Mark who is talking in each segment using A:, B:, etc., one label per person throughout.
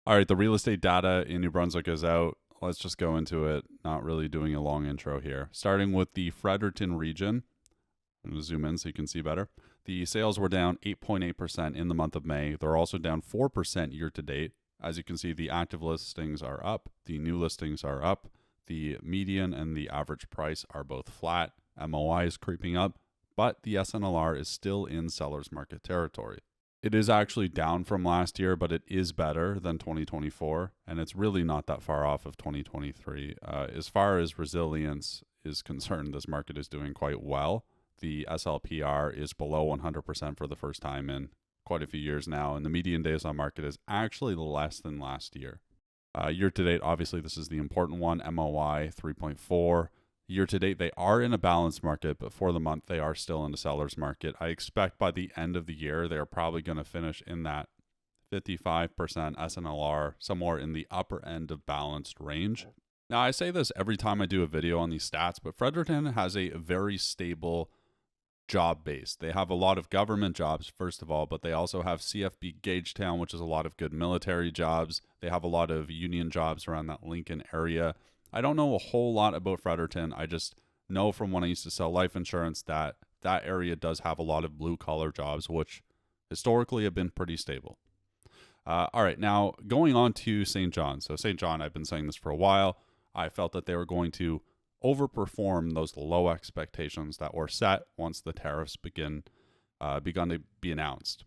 A: All right, the real estate data in New Brunswick is out. Let's just go into it, not really doing a long intro here. Starting with the Fredericton region. I'm going to zoom in so you can see better. The sales were down 8.8% in the month of May. They're also down 4% year to date. As you can see, the active listings are up, the new listings are up, the median and the average price are both flat. MOI is creeping up, but the SNLR is still in seller's market territory. It is actually down from last year, but it is better than 2024, and it's really not that far off of 2023. As far as resilience is concerned, this market is doing quite well. The SLPR is below 100% for the first time in quite a few years now, and the median days on market is actually less than last year. Year to date, obviously, this is the important one, MOI 3.4. Year to date, they are in a balanced market, but for the month, they are still in a seller's market. I expect by the end of the year, they're probably going to finish in that 55% SNLR, somewhere in the upper end of balanced range. Now, I say this every time I do a video on these stats, but Fredericton has a very stable job base. They have a lot of government jobs, first of all, but they also have CFB Gagetown, which is a lot of good military jobs. They have a lot of union jobs around that Lincoln area. I don't know a whole lot about Fredericton. I just know from when I used to sell life insurance that that area does have a lot of blue collar jobs, which historically have been pretty stable. All right, now going on to St. John. So St. John, I've been saying this for a while. I felt that they were going to overperform those low expectations that were set once the tariffs begun to be announced.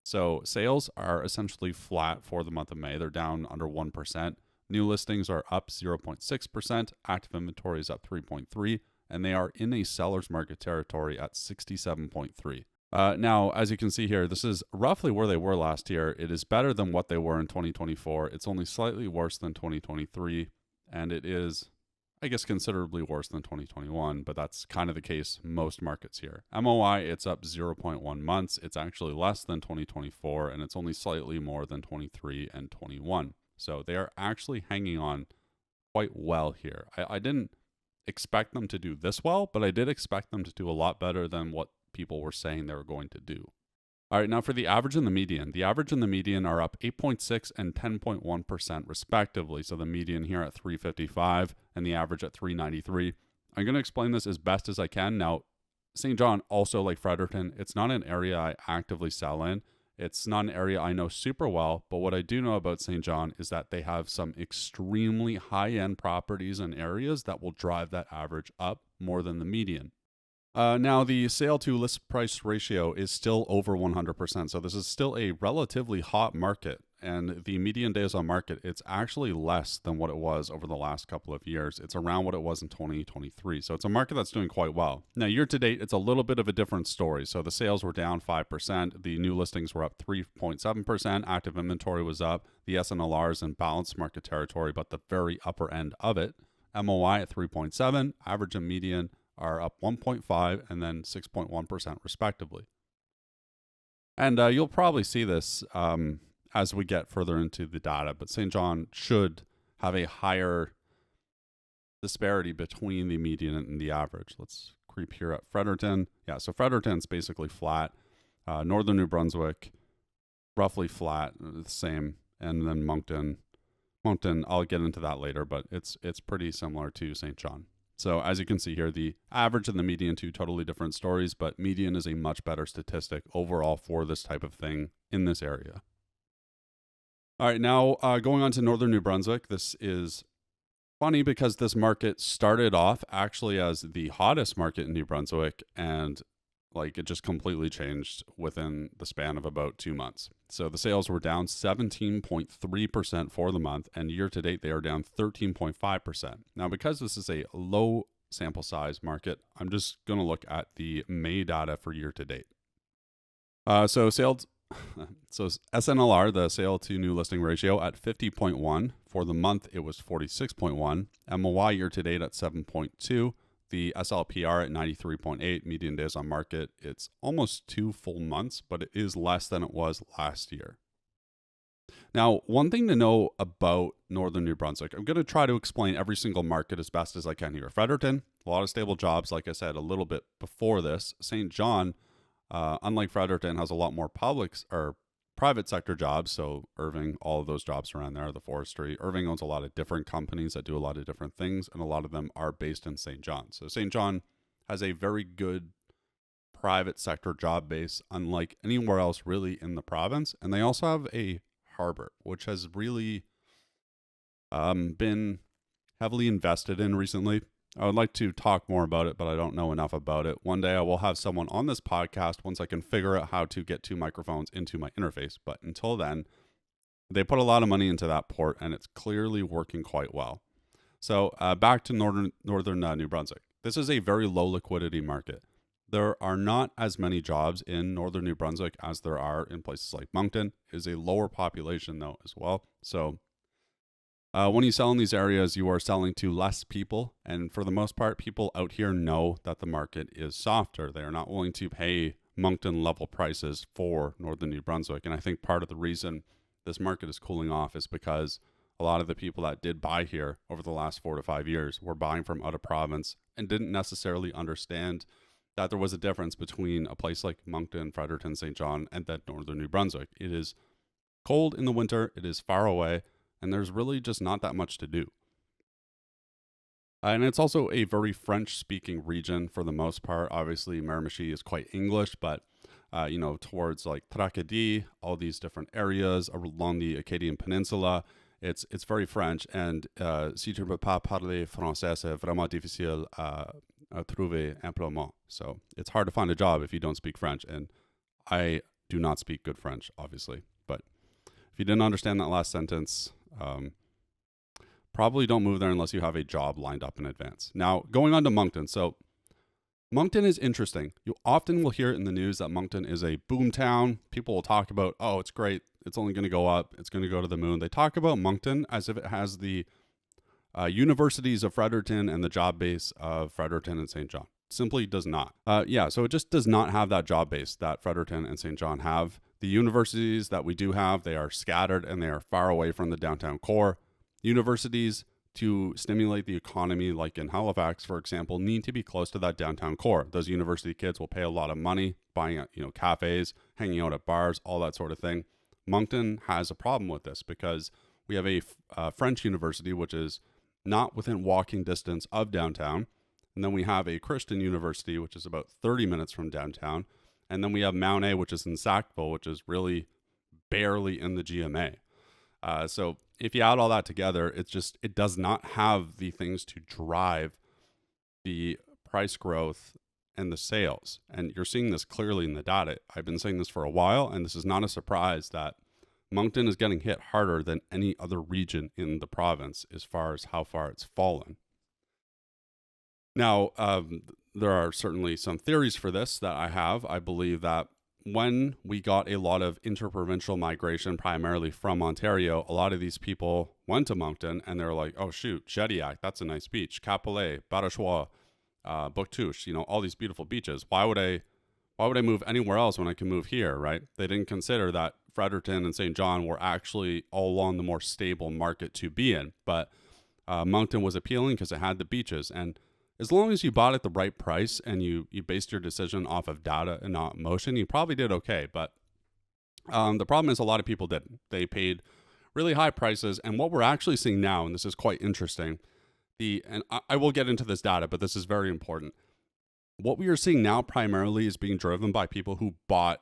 A: So sales are essentially flat for the month of May. They're down under 1%. New listings are up 0.6%, active inventory is up 3.3%, and they are in a seller's market territory at 67.3%. Now, as you can see here, this is roughly where they were last year. It is better than what they were in 2024. It's only slightly worse than 2023, and it is, I guess, considerably worse than 2021, but that's kind of the case most markets here. MOI, it's up 0.1 months. It's actually less than 2024, and it's only slightly more than 23 and 21. So they are actually hanging on quite well here. I didn't expect them to do this well, but I did expect them to do a lot better than what people were saying they were going to do. All right, now for the average and the median. The average and the median are up 8.6 and 10.1% respectively. So the median here at 355 and the average at 393. I'm going to explain this as best as I can. Now, St. John, also like Fredericton, it's not an area I actively sell in. It's not an area I know super well, but what I do know about St. John is that they have some extremely high-end properties and areas that will drive that average up more than the median. Now, the sale to list price ratio is still over 100%, so this is still a relatively hot market, and the median days on market, it's actually less than what it was over the last couple of years. It's around what it was in 2023, so it's a market that's doing quite well. Now, year to date, it's a little bit of a different story. So the sales were down 5%, the new listings were up 3.7%, active inventory was up, the SNLR is in balanced market territory, but the very upper end of it. MOI at 3.7, average and median are up 1.5 and then 6.1% respectively. And you'll probably see this as we get further into the data, but St. John should have a higher disparity between the median and the average. Let's creep here at Fredericton. Yeah, so Fredericton's basically flat. Northern New Brunswick, roughly flat, the same. And then Moncton, I'll get into that later, but it's pretty similar to St. John. So as you can see here, the average and the median, two totally different stories, but median is a much better statistic overall for this type of thing in this area. All right, now going on to Northern New Brunswick. This is funny because this market started off actually as the hottest market in New Brunswick, and like it just completely changed within the span of about 2 months. So the sales were down 17.3% for the month, and year to date they are down 13.5%. Now, because this is a low sample size market, I'm just going to look at the May data for year to date. So SNLR, the sale to new listing ratio, at 50.1. For the month, it was 46.1. MOI year to date at 7.2. The SLPR at 93.8, median days on market. It's almost 2 full months, but it is less than it was last year. Now, one thing to know about Northern New Brunswick, I'm going to try to explain every single market as best as I can here. Fredericton, a lot of stable jobs, like I said a little bit before this. St. John, unlike Fredericton, has a lot more private sector jobs. So Irving, all of those jobs around there, the forestry. Irving owns a lot of different companies that do a lot of different things, and a lot of them are based in St. John. So St. John has a very good private sector job base, unlike anywhere else really in the province. And they also have a harbor, which has really been heavily invested in recently. I would like to talk more about it, but I don't know enough about it. One day I will have someone on this podcast once I can figure out how to get two microphones into my interface. But until then, they put a lot of money into that port, and it's clearly working quite well. So back to northern New Brunswick. This is a very low liquidity market. There are not as many jobs in northern New Brunswick as there are in places like Moncton. It is a lower population though as well. So when you sell in these areas, you are selling to less people. And for the most part, people out here know that the market is softer. They are not willing to pay Moncton level prices for northern New Brunswick. And I think part of the reason this market is cooling off is because a lot of the people that did buy here over the last 4 to 5 years were buying from out of province and didn't necessarily understand that there was a difference between a place like Moncton, Fredericton, St. John, and then northern New Brunswick. It is cold in the winter. It is far away. And there's really just not that much to do. And it's also a very French-speaking region for the most part. Obviously, Miramichi is quite English, but, towards like Tracadie, all these different areas along the Acadian Peninsula, it's very French. And si tu ne peux pas parler français, c'est vraiment difficile à trouver emploiement. So it's hard to find a job if you don't speak French. And I do not speak good French, obviously. But if you didn't understand that last sentence, probably don't move there unless you have a job lined up in advance. Now, going on to Moncton. So Moncton is interesting. You often will hear in the news that Moncton is a boom town. People will talk about, oh, it's great. It's only going to go up. It's going to go to the moon. They talk about Moncton as if it has the universities of Fredericton and the job base of Fredericton and St. John. Simply does not. So it just does not have that job base that Fredericton and St. John have. The universities that we do have, they are scattered and they are far away from the downtown core. Universities, to stimulate the economy, like in Halifax, for example, need to be close to that downtown core. Those university kids will pay a lot of money buying, cafes, hanging out at bars, all that sort of thing. Moncton has a problem with this because we have a French university, which is not within walking distance of downtown. And then we have a Christian university, which is about 30 minutes from downtown. And then we have Mount A, which is in Sackville, which is really barely in the GMA. So if you add all that together, it does not have the things to drive the price growth and the sales. And you're seeing this clearly in the data. I've been saying this for a while, and this is not a surprise that Moncton is getting hit harder than any other region in the province as far as how far it's fallen. Now, there are certainly some theories for this that I have. I believe that when we got a lot of interprovincial migration, primarily from Ontario, a lot of these people went to Moncton and they're like, oh, shoot, Shediac, that's a nice beach. Capelé, Barachois, Bouctouche, all these beautiful beaches. Why would I move anywhere else when I can move here, right? They didn't consider that Fredericton and St. John were actually all along the more stable market to be in. But Moncton was appealing because it had the beaches. And as long as you bought at the right price and you based your decision off of data and not emotion, you probably did okay. But the problem is a lot of people didn't. They paid really high prices. And what we're actually seeing now, and this is quite interesting, and I will get into this data, but this is very important. What we are seeing now primarily is being driven by people who bought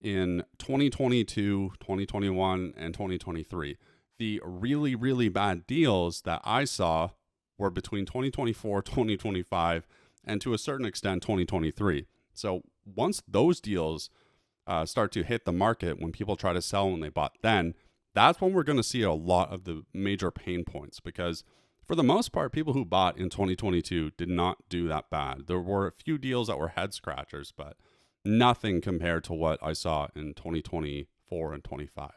A: in 2022, 2021, and 2023. The really, really bad deals that I saw were between 2024, 2025, and to a certain extent, 2023. So once those deals start to hit the market, when people try to sell when they bought then, that's when we're going to see a lot of the major pain points, because for the most part, people who bought in 2022 did not do that bad. There were a few deals that were head scratchers, but nothing compared to what I saw in 2024 and 25.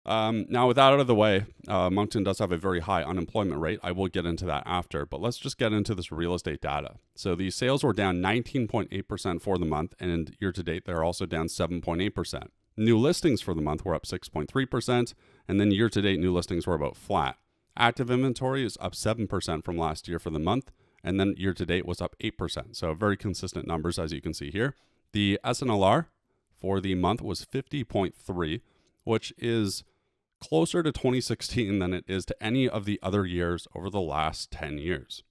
A: Now, with that out of the way, Moncton does have a very high unemployment rate. I will get into that after, but let's just get into this real estate data. So the sales were down 19.8% for the month, and year to date, they're also down 7.8%. New listings for the month were up 6.3%, and then year to date, new listings were about flat. Active inventory is up 7% from last year for the month, and then year to date was up 8%. So very consistent numbers, as you can see here. The SNLR for the month was 50.3, which is closer to 2016 than it is to any of the other years over the last 10 years.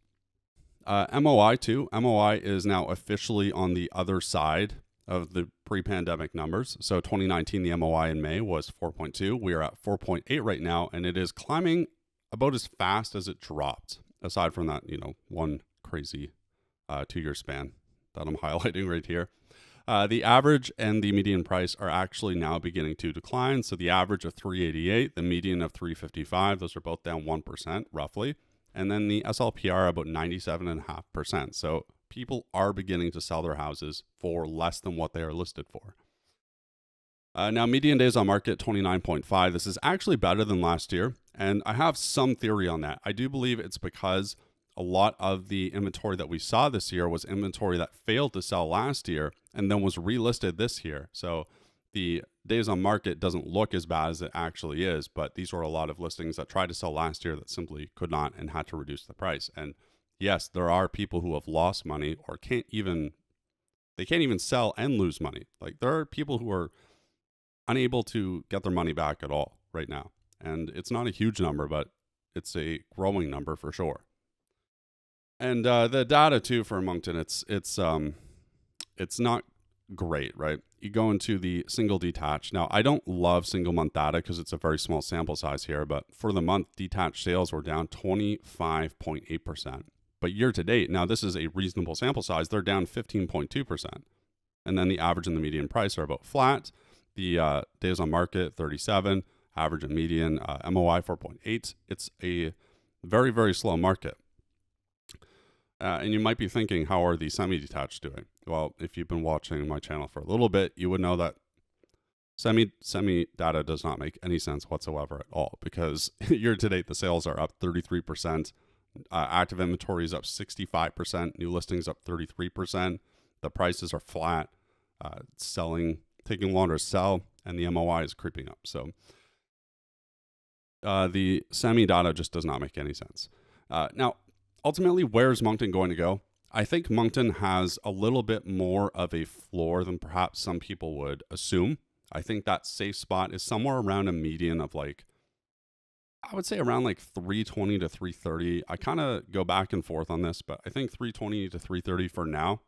A: MOI too. MOI is now officially on the other side of the pre-pandemic numbers. So 2019, the MOI in May was 4.2. We are at 4.8 right now, and it is climbing about as fast as it dropped, aside from that, one crazy 2-year span that I'm highlighting right here. The average and the median price are actually now beginning to decline. So the average of 388, the median of 355, those are both down 1% roughly. And then the SLPR about 97.5%. So people are beginning to sell their houses for less than what they are listed for. Now, median days on market, 29.5. This is actually better than last year. And I have some theory on that. I do believe it's because a lot of the inventory that we saw this year was inventory that failed to sell last year and then was relisted this year. So the days on market doesn't look as bad as it actually is, but these were a lot of listings that tried to sell last year that simply could not and had to reduce the price. And yes, there are people who have lost money or can't even sell and lose money. Like there are people who are unable to get their money back at all right now. And it's not a huge number, but it's a growing number for sure. And the data too for Moncton, it's not great, right? You go into the single detached. Now, I don't love single month data because it's a very small sample size here, but for the month, detached sales were down 25.8%. But year to date, now this is a reasonable sample size, they're down 15.2%. And then the average and the median price are about flat. The days on market, 37, average and median, MOI 4.8. It's a very, very slow market. And you might be thinking, how are the semi-detached doing? Well, if you've been watching my channel for a little bit, you would know that semi data does not make any sense whatsoever at all, because year to date, the sales are up 33%. Active inventory is up 65%. New listings up 33%. The prices are flat. Taking longer to sell, and the MOI is creeping up. So the semi data just does not make any sense. Now, ultimately, where's Moncton going to go? I think Moncton has a little bit more of a floor than perhaps some people would assume. I think that safe spot is somewhere around a median of I would say around 320 to 330. I kind of go back and forth on this, but I think 320 to 330 for now.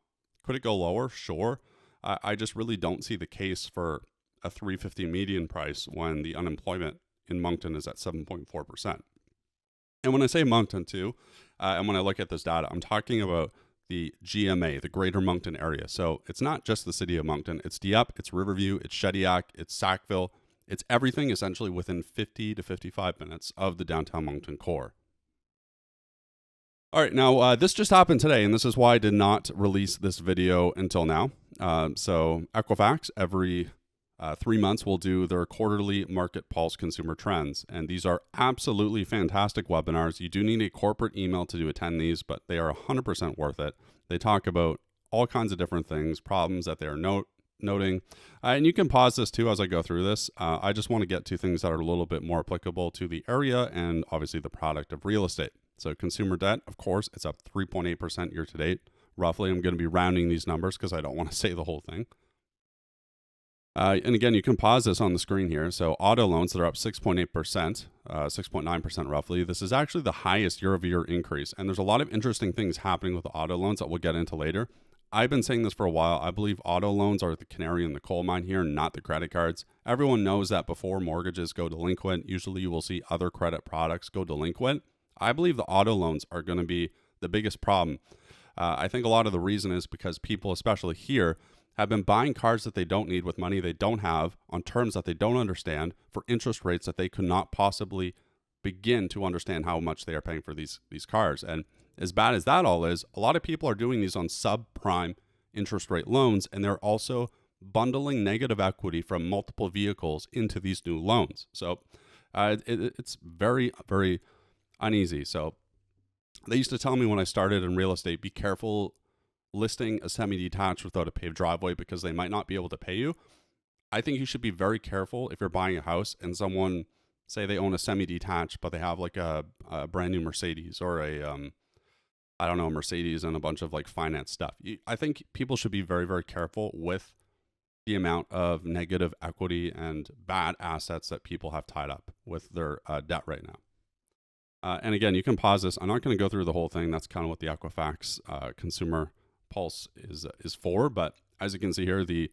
A: Could it go lower? Sure. I just really don't see the case for a 350 median price when the unemployment in Moncton is at 7.4%. And when I say Moncton too, and when I look at this data, I'm talking about the GMA, the Greater Moncton area. So it's not just the city of Moncton. It's Dieppe, it's Riverview, it's Shediac, it's Sackville. It's everything essentially within 50 to 55 minutes of the downtown Moncton core. All right, now this just happened today, and this is why I did not release this video until now. So Equifax, every 3 months, will do their quarterly Market Pulse Consumer Trends, and these are absolutely fantastic webinars. You do need a corporate email to attend these, but they are 100% worth it. They talk about all kinds of different things, problems that they are noting, and you can pause this too as I go through this. I just want to get to things that are a little bit more applicable to the area and obviously the product of real estate. So consumer debt, of course, it's up 3.8% year to date. Roughly, I'm going to be rounding these numbers because I don't want to say the whole thing. And again, you can pause this on the screen here. So auto loans, they're up 6.8%, 6.9% roughly. This is actually the highest year-over-year increase. And there's a lot of interesting things happening with auto loans that we'll get into later. I've been saying this for a while. I believe auto loans are the canary in the coal mine here, not the credit cards. Everyone knows that before mortgages go delinquent, usually you will see other credit products go delinquent. I believe the auto loans are going to be the biggest problem. I think a lot of the reason is because people, especially here, have been buying cars that they don't need with money they don't have on terms that they don't understand for interest rates that they could not possibly begin to understand how much they are paying for these cars. And as bad as that all is, a lot of people are doing these on subprime interest rate loans, and they're also bundling negative equity from multiple vehicles into these new loans. So it's very, very uneasy. So they used to tell me when I started in real estate, be careful listing a semi-detached without a paved driveway because they might not be able to pay you. I think you should be very careful if you're buying a house and someone, say they own a semi-detached, but they have a brand new Mercedes or a Mercedes and a bunch of finance stuff. I think people should be very, very careful with the amount of negative equity and bad assets that people have tied up with their debt right now. And again, you can pause this. I'm not going to go through the whole thing. That's kind of what the Equifax Consumer Pulse is for. But as you can see here, the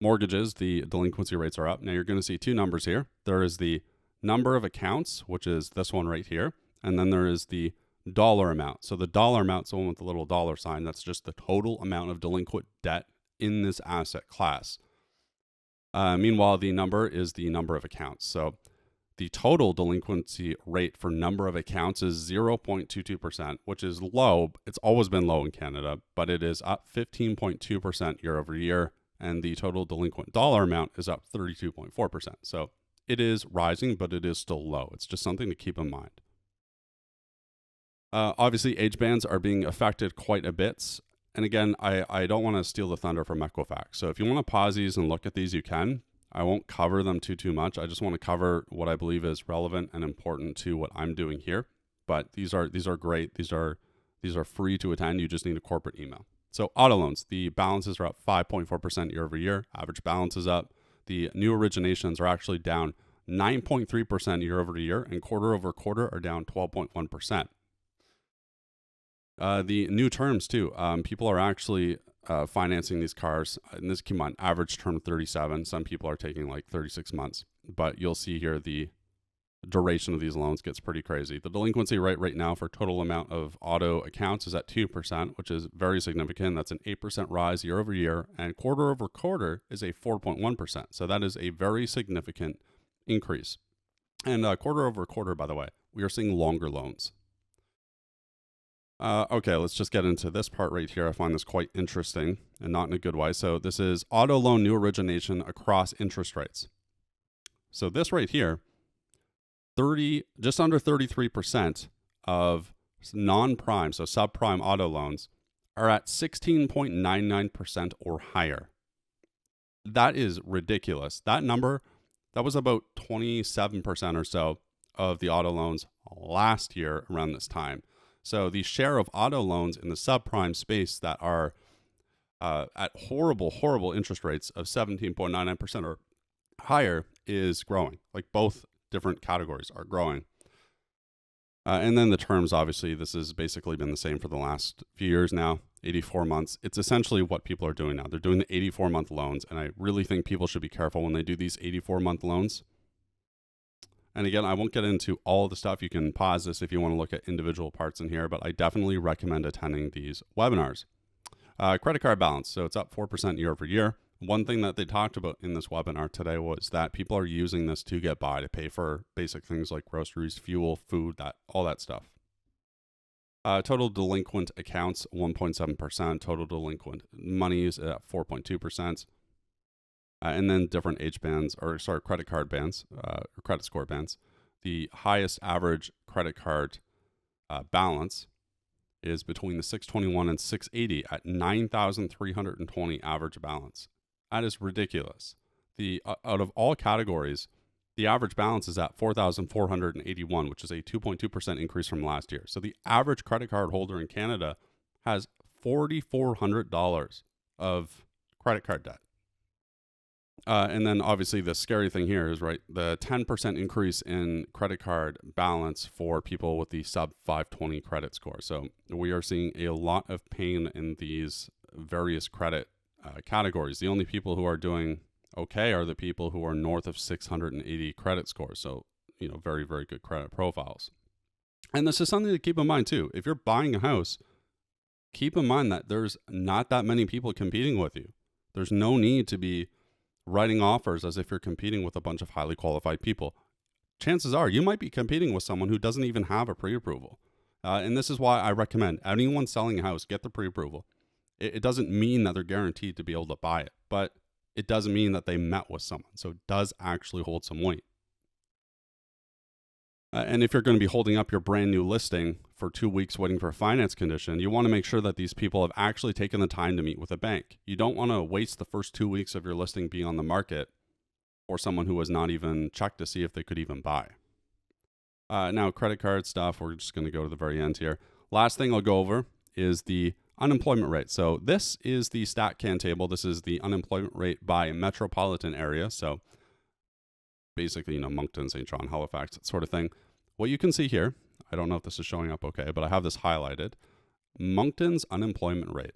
A: mortgages, the delinquency rates are up. Now you're going to see two numbers here. There is the number of accounts, which is this one right here. And then there is the dollar amount. So the dollar amount is the one with the little dollar sign. That's just the total amount of delinquent debt in this asset class. Meanwhile, the number is the number of accounts. So the total delinquency rate for number of accounts is 0.22%, which is low. It's always been low in Canada, but it is up 15.2% year over year. And the total delinquent dollar amount is up 32.4%. So it is rising, but it is still low. It's just something to keep in mind. Obviously, age bands are being affected quite a bit. And again, I don't want to steal the thunder from Equifax. So if you want to pause these and look at these, you can. I won't cover them too much. I just want to cover what I believe is relevant and important to what I'm doing here. But these are great. These are free to attend. You just need a corporate email. So auto loans, the balances are up 5.4% year over year. Average balance is up. The new originations are actually down 9.3% year over year, and quarter over quarter are down 12.1%. The new terms too. People are actually financing these cars, and this came on average term 37. Some people are taking like 36 months, but you'll see here the duration of these loans gets pretty crazy. The delinquency rate right now for total amount of auto accounts is at 2%, which is very significant. That's an 8% rise year over year, and quarter over quarter is a 4.1%. So that is a very significant increase. And quarter over quarter, by the way, we are seeing longer loans. Okay, let's just get into this part right here. I find this quite interesting and not in a good way. So this is auto loan new origination across interest rates. So this right here, just under 33% of non-prime, so subprime auto loans are at 16.99% or higher. That is ridiculous. That number, that was about 27% or so of the auto loans last year around this time. So the share of auto loans in the subprime space that are at horrible interest rates of 17.99% or higher is growing. Like both different categories are growing. And then the terms, obviously, this has basically been the same for the last few years now, 84 months. It's essentially what people are doing now. They're doing the 84-month loans, and I really think people should be careful when they do these 84-month loans. And again, I won't get into all the stuff. You can pause this if you want to look at individual parts in here, but I definitely recommend attending these webinars. Credit card balance. So it's up 4% year over year. One thing that they talked about in this webinar today was that people are using this to get by, to pay for basic things like groceries, fuel, food, all that stuff. Total delinquent accounts, 1.7%. Total delinquent monies at 4.2%. And then different age bands, credit card bands, or credit score bands. The highest average credit card balance is between the 621 and 680 at 9,320 average balance. That is ridiculous. Out of all categories, the average balance is at 4,481, which is a 2.2% increase from last year. So the average credit card holder in Canada has $4,400 of credit card debt. And then obviously the scary thing here is, right, the 10% increase in credit card balance for people with the sub 520 credit score. So we are seeing a lot of pain in these various credit categories. The only people who are doing okay are the people who are north of 680 credit scores. So, very, very good credit profiles. And this is something to keep in mind too. If you're buying a house, keep in mind that there's not that many people competing with you. There's no need to be writing offers as if you're competing with a bunch of highly qualified people. Chances are you might be competing with someone who doesn't even have a pre-approval. And this is why I recommend anyone selling a house, get the pre-approval. It doesn't mean that they're guaranteed to be able to buy it, but it does mean that they met with someone. So it does actually hold some weight. And if you're going to be holding up your brand new listing for 2 weeks waiting for a finance condition, you want to make sure that these people have actually taken the time to meet with a bank. You don't want to waste the first 2 weeks of your listing being on the market for someone who has not even checked to see if they could even buy. Now, credit card stuff, we're just going to go to the very end here. Last thing I'll go over is the unemployment rate. So this is the StatCan table. This is the unemployment rate by metropolitan area. So basically, Moncton, St. John, Halifax, that sort of thing. What you can see here, I don't know if this is showing up okay, but I have this highlighted. Moncton's unemployment rate.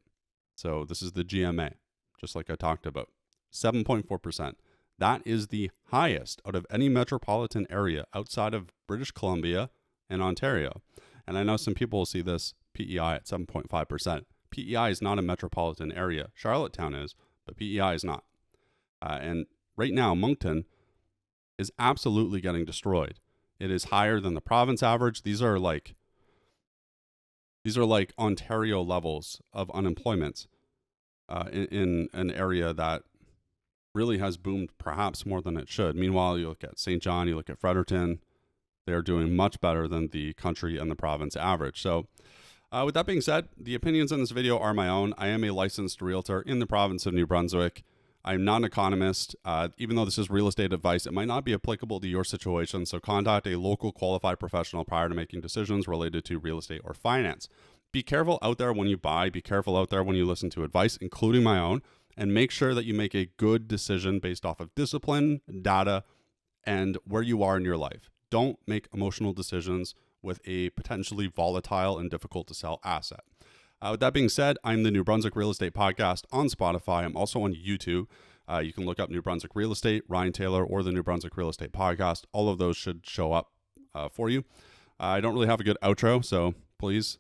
A: So this is the GMA, just like I talked about, 7.4%. That is the highest out of any metropolitan area outside of British Columbia and Ontario. And I know some people will see this PEI at 7.5%. PEI is not a metropolitan area. Charlottetown is, but PEI is not. And right now, Moncton is absolutely getting destroyed. It is higher than the province average. These are like Ontario levels of unemployment in an area that really has boomed perhaps more than it should. Meanwhile, you look at St. John, you look at Fredericton, they're doing much better than the country and the province average. So with that being said, the opinions in this video are my own. I am a licensed realtor in the province of New Brunswick. I'm not an economist. Even though this is real estate advice, it might not be applicable to your situation. So contact a local qualified professional prior to making decisions related to real estate or finance. Be careful out there when you buy. Be careful out there when you listen to advice, including my own, and make sure that you make a good decision based off of discipline, data, and where you are in your life. Don't make emotional decisions with a potentially volatile and difficult to sell asset. With that being said, I'm the New Brunswick Real Estate Podcast on Spotify. I'm also on YouTube. You can look up New Brunswick Real Estate, Ryan Taylor, or the New Brunswick Real Estate Podcast. All of those should show up for you. I don't really have a good outro, so please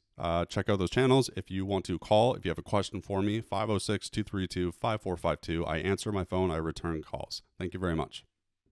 A: check out those channels. If you want to call, if you have a question for me, 506-232-5452. I answer my phone. I return calls. Thank you very much.